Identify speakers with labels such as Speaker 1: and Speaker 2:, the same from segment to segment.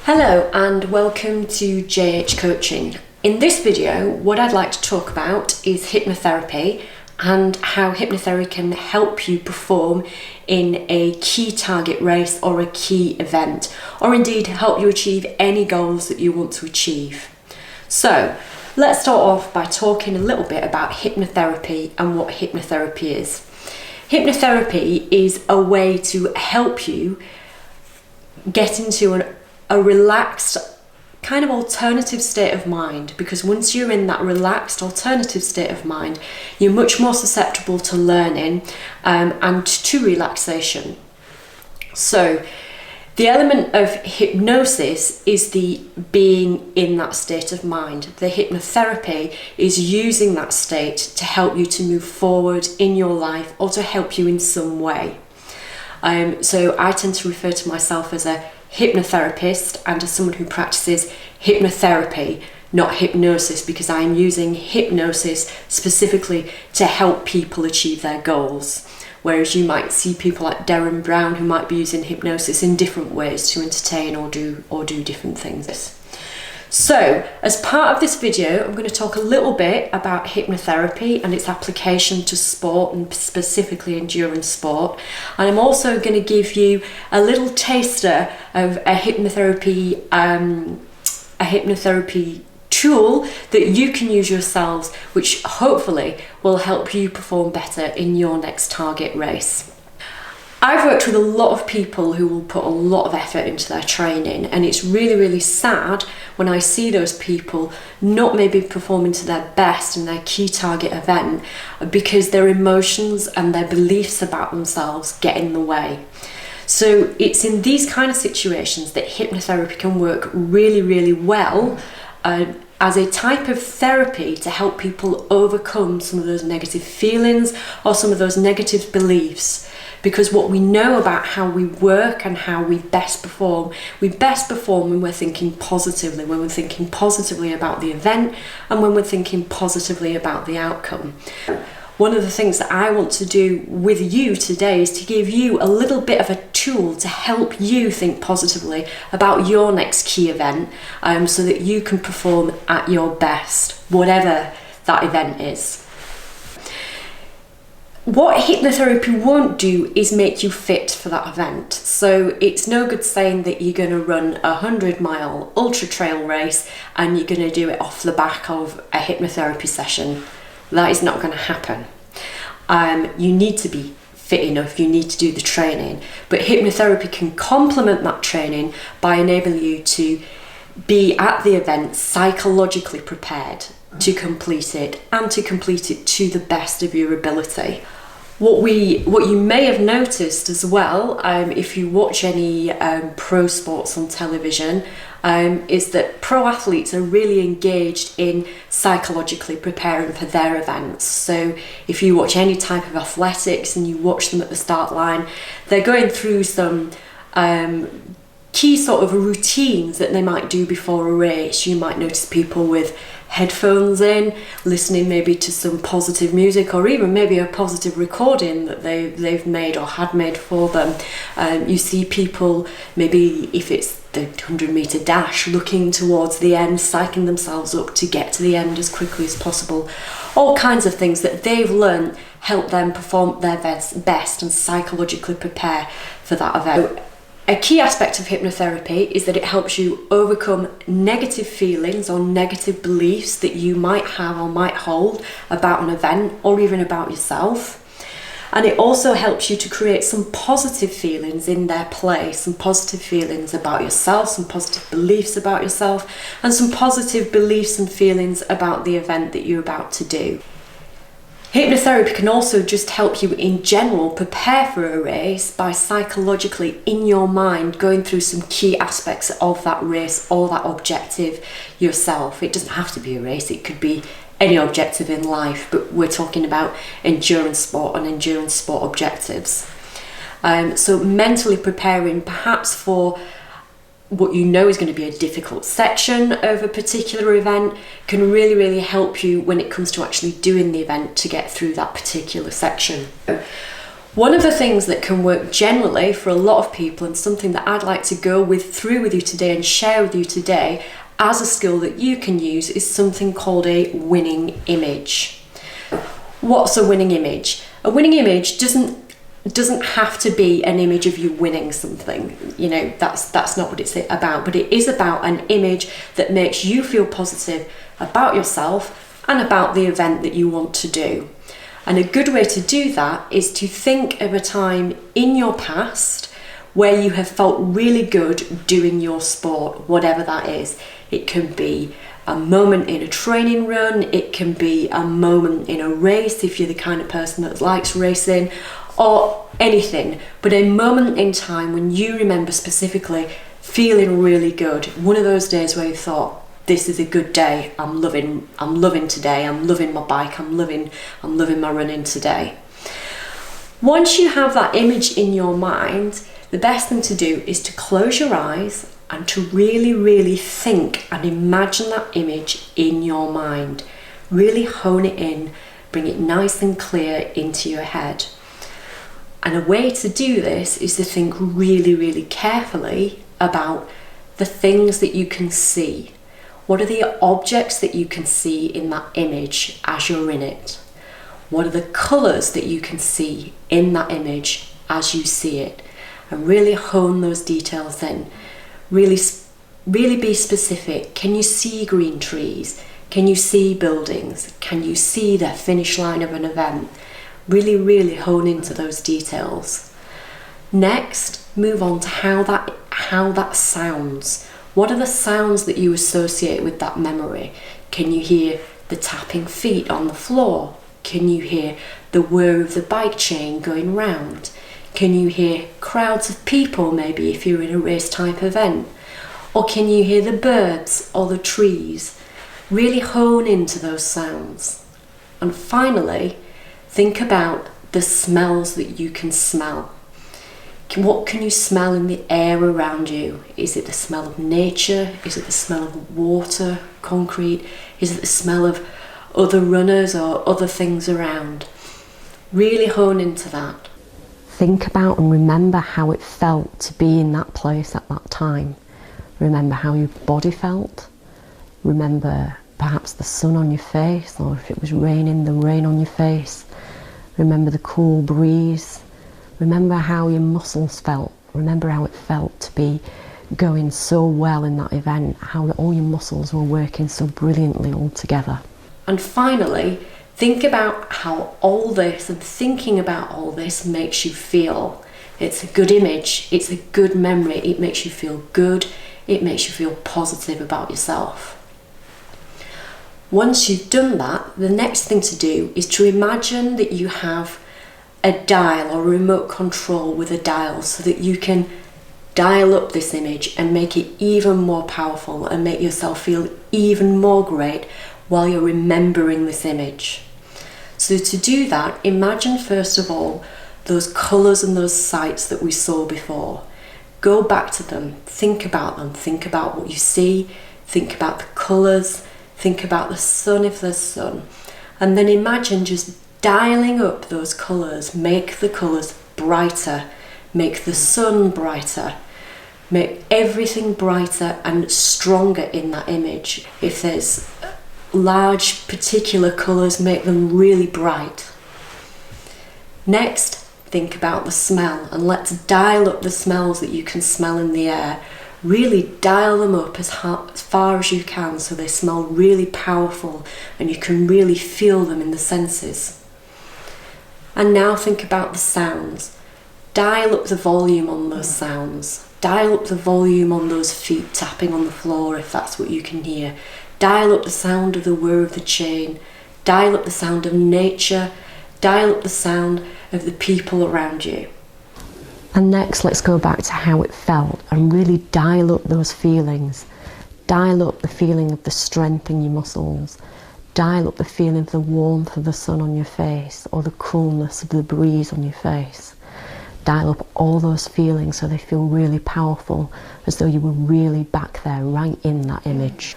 Speaker 1: Hello and welcome to JH Coaching. In this video, what I'd like to talk about is hypnotherapy and how hypnotherapy can help you perform in a key target race or a key event, or indeed help you achieve any goals that you want to achieve. So let's start off by talking a little bit about hypnotherapy and what hypnotherapy is. Hypnotherapy is a way to help you get into a relaxed kind of alternative state of mind, because once you're in that relaxed alternative state of mind, you're much more susceptible to learning and to relaxation. So the element of hypnosis is the being in that state of mind. The hypnotherapy is using that state to help you to move forward in your life or to help you in some way. So I tend to refer to myself as a hypnotherapist and as someone who practices hypnotherapy, not hypnosis, because I'm using hypnosis specifically to help people achieve their goals. Whereas you might see people like Derren Brown who might be using hypnosis in different ways to entertain or do different things. So, as part of this video, I'm going to talk a little bit about hypnotherapy and its application to sport, and specifically endurance sport. And I'm also going to give you a little taster of a hypnotherapy tool that you can use yourselves, which hopefully will help you perform better in your next target race. I've worked with a lot of people who will put a lot of effort into their training, and it's really, really sad when I see those people not maybe performing to their best in their key target event because their emotions and their beliefs about themselves get in the way. So it's in these kind of situations that hypnotherapy can work really, really well as a type of therapy to help people overcome some of those negative feelings or some of those negative beliefs. Because what we know about how we work and how we best perform when we're thinking positively, when we're thinking positively about the event and when we're thinking positively about the outcome. One of the things that I want to do with you today is to give you a little bit of a tool to help you think positively about your next key event, so that you can perform at your best, whatever that event is. What hypnotherapy won't do is make you fit for that event. So it's no good saying that you're going to run a 100-mile ultra trail race and you're going to do it off the back of a hypnotherapy session. That is not going to happen. You need to be fit enough, you need to do the training, but hypnotherapy can complement that training by enabling you to be at the event psychologically prepared to complete it and to complete it to the best of your ability. What you may have noticed as well, if you watch any pro sports on television, is that pro athletes are really engaged in psychologically preparing for their events. So if you watch any type of athletics and you watch them at the start line, they're going through some key sort of routines that they might do before a race. You might notice people with headphones in, listening maybe to some positive music or even maybe a positive recording that they've made or had made for them. You see people, maybe if it's the 100-meter dash, looking towards the end, psyching themselves up to get to the end as quickly as possible. All kinds of things that they've learned help them perform their best and psychologically prepare for that event. A key aspect of hypnotherapy is that it helps you overcome negative feelings or negative beliefs that you might have or might hold about an event or even about yourself. And it also helps you to create some positive feelings in their place, some positive feelings about yourself, some positive beliefs about yourself, and some positive beliefs and feelings about the event that you're about to do. Hypnotherapy can also just help you in general prepare for a race by psychologically in your mind going through some key aspects of that race or that objective yourself. It doesn't have to be a race, it could be any objective in life, but we're talking about endurance sport and endurance sport objectives. So mentally preparing perhaps for what you know is going to be a difficult section of a particular event can really, really help you when it comes to actually doing the event to get through that particular section. One of the things that can work generally for a lot of people, and something that I'd like to go through with you today and share with you today as a skill that you can use, is something called a winning image. What's a winning image? A winning image doesn't have to be an image of you winning something. You know, that's not what it's about, but it is about an image that makes you feel positive about yourself and about the event that you want to do. And a good way to do that is to think of a time in your past where you have felt really good doing your sport, whatever that is. It can be a moment in a training run, it can be a moment in a race if you're the kind of person that likes racing, or anything, but a moment in time when you remember specifically feeling really good. One of those days where you thought, this is a good day, I'm loving today, I'm loving my bike, I'm loving my running today. Once you have that image in your mind, the best thing to do is to close your eyes and to really, really think and imagine that image in your mind. Really hone it in, bring it nice and clear into your head. And a way to do this is to think really, really carefully about the things that you can see. What are the objects that you can see in that image as you're in it? What are the colours that you can see in that image as you see it? And really hone those details in. Really be specific. Can you see green trees? Can you see buildings? Can you see the finish line of an event? Really, really hone into those details. Next, move on to how that sounds. What are the sounds that you associate with that memory? Can you hear the tapping feet on the floor? Can you hear the whir of the bike chain going round? Can you hear crowds of people, maybe if you're in a race type event? Or can you hear the birds or the trees? Really hone into those sounds. And finally, think about the smells that you can smell. What can you smell in the air around you? Is it the smell of nature? Is it the smell of water, concrete? Is it the smell of other runners or other things around? Really hone into that. Think about and remember how it felt to be in that place at that time. Remember how your body felt. Remember perhaps the sun on your face, or if it was raining, the rain on your face. Remember the cool breeze. Remember how your muscles felt. Remember how it felt to be going so well in that event, how all your muscles were working so brilliantly all together. And finally, think about how all this and thinking about all this makes you feel. It's a good image, it's a good memory, it makes you feel good, it makes you feel positive about yourself. Once you've done that, the next thing to do is to imagine that you have a dial or remote control with a dial so that you can dial up this image and make it even more powerful and make yourself feel even more great while you're remembering this image. So to do that, imagine first of all those colours and those sights that we saw before. Go back to them, think about what you see, think about the colours, think about the sun if there's sun, and then imagine just dialing up those colours. Make the colours brighter, make the sun brighter, make everything brighter and stronger in that image. If there's large particular colours, make them really bright. Next, think about the smell, and let's dial up the smells that you can smell in the air. Really dial them up as far as you can so they smell really powerful and you can really feel them in the senses. And now think about the sounds. Dial up the volume on those sounds. Dial up the volume on those feet tapping on the floor if that's what you can hear. Dial up the sound of the whir of the chain. Dial up the sound of nature. Dial up the sound of the people around you. And next, let's go back to how it felt and really dial up those feelings. Dial up the feeling of the strength in your muscles. Dial up the feeling of the warmth of the sun on your face or the coolness of the breeze on your face. Dial up all those feelings so they feel really powerful, as though you were really back there, right in that image.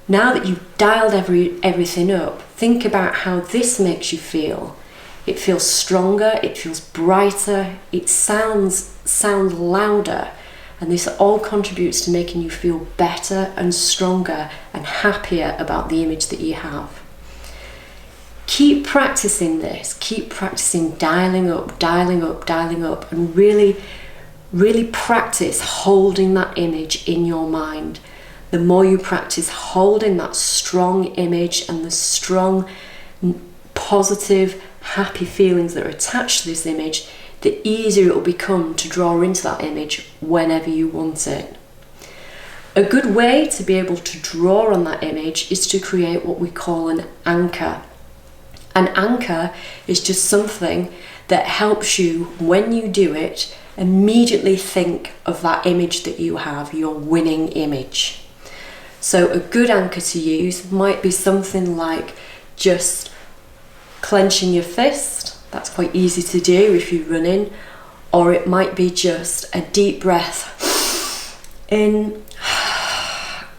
Speaker 1: Now that you've dialed everything up, think about how this makes you feel. it feels stronger, it feels brighter, it sounds louder, and this all contributes to making you feel better and stronger and happier about the image that you have. Keep practicing this, keep practicing dialing up, and really practice holding that image in your mind. The more you practice holding that strong image and the strong, positive, happy feelings that are attached to this image, the easier it will become to draw into that image whenever you want it. A good way to be able to draw on that image is to create what we call an anchor. An anchor is just something that helps you, when you do it, immediately think of that image that you have, your winning image. So a good anchor to use might be something like just clenching your fist. That's quite easy to do if you're running. Or it might be just a deep breath in,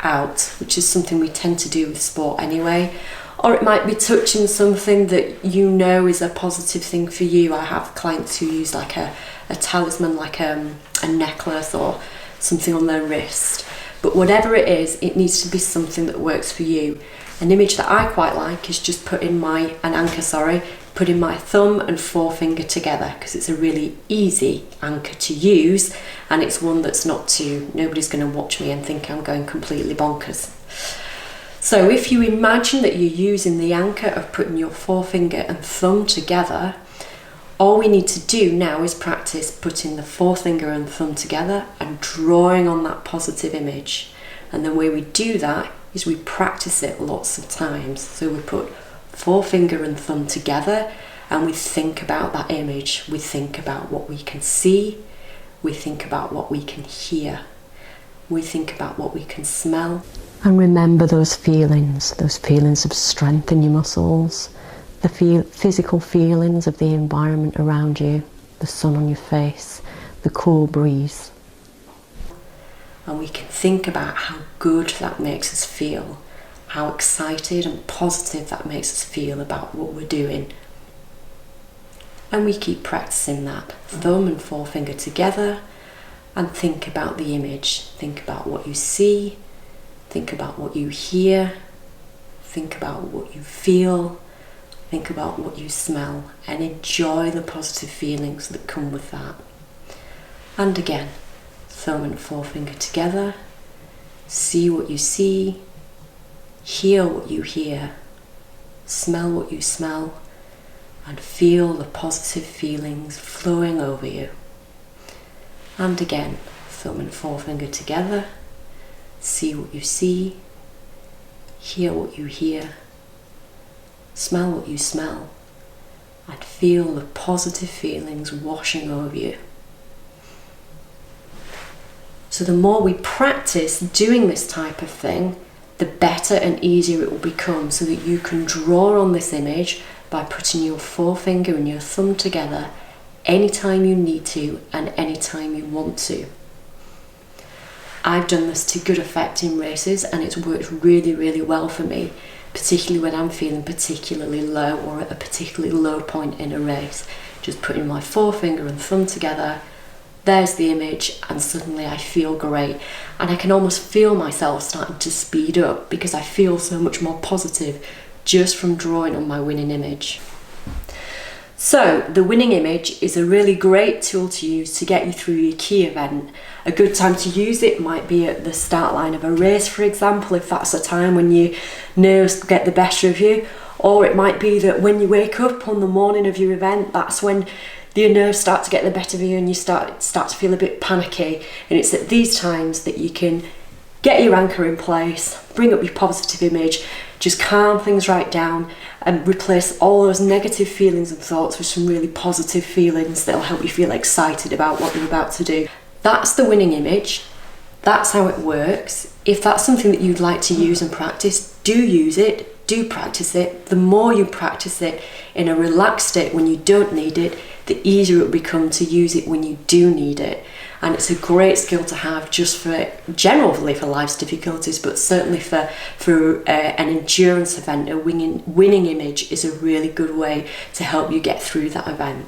Speaker 1: out, which is something we tend to do with sport anyway. Or it might be touching something that you know is a positive thing for you. I have clients who use like a talisman, like a necklace or something on their wrist. But whatever it is, it needs to be something that works for you. An image that I quite like is just putting my thumb and forefinger together, because it's a really easy anchor to use, and it's one that's nobody's going to watch me and think I'm going completely bonkers. So if you imagine that you're using the anchor of putting your forefinger and thumb together, all we need to do now is practice putting the forefinger and thumb together and drawing on that positive image. And the way we do that is we practice it lots of times. So we put forefinger and thumb together and we think about that image. We think about what we can see. We think about what we can hear. We think about what we can smell. And remember those feelings of strength in your muscles, the physical feelings of the environment around you, the sun on your face, the cool breeze. And we can think about how good that makes us feel, how excited and positive that makes us feel about what we're doing. And we keep practicing that, thumb and forefinger together, and think about the image. Think about what you see, think about what you hear, think about what you feel, think about what you smell, and enjoy the positive feelings that come with that. And again, thumb and forefinger together, see what you see, hear what you hear, smell what you smell, and feel the positive feelings flowing over you. And again, thumb and forefinger together, see what you see, hear what you hear, smell what you smell, and feel the positive feelings washing over you. So the more we practice doing this type of thing, the better and easier it will become, so that you can draw on this image by putting your forefinger and your thumb together anytime you need to and anytime you want to. I've done this to good effect in races, and it's worked really, really well for me, particularly when I'm feeling particularly low or at a particularly low point in a race. Just putting my forefinger and thumb together, there's the image, and suddenly I feel great. And I can almost feel myself starting to speed up because I feel so much more positive just from drawing on my winning image. So the winning image is a really great tool to use to get you through your key event. A good time to use it might be at the start line of a race, for example, if that's a time when your nerves get the better of you. Or it might be that when you wake up on the morning of your event, that's when your nerves start to get the better of you and you start to feel a bit panicky. And it's at these times that you can get your anchor in place, bring up your positive image, just calm things right down and replace all those negative feelings and thoughts with some really positive feelings that'll help you feel excited about what you're about to do. That's the winning image. That's how it works. If that's something that you'd like to use and practice, do use it, do practice it. The more you practice it in a relaxed state when you don't need it, the easier it will become to use it when you do need it. and it's a great skill to have just for generally for life's difficulties, but certainly for an endurance event. A winning image is a really good way to help you get through that event.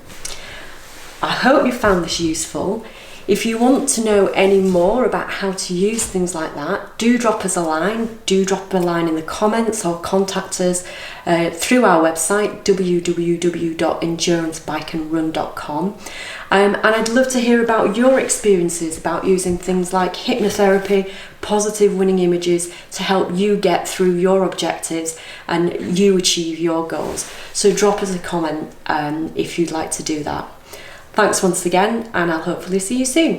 Speaker 1: I hope you found this useful. If you want to know any more about how to use things like that, do drop us a line. Do drop a line in the comments or contact us through our website, www.enduranceBikeandRun.com. And I'd love to hear about your experiences about using things like hypnotherapy, positive winning images to help you get through your objectives and you achieve your goals. So drop us a comment if you'd like to do that. Thanks once again, and I'll hopefully see you soon.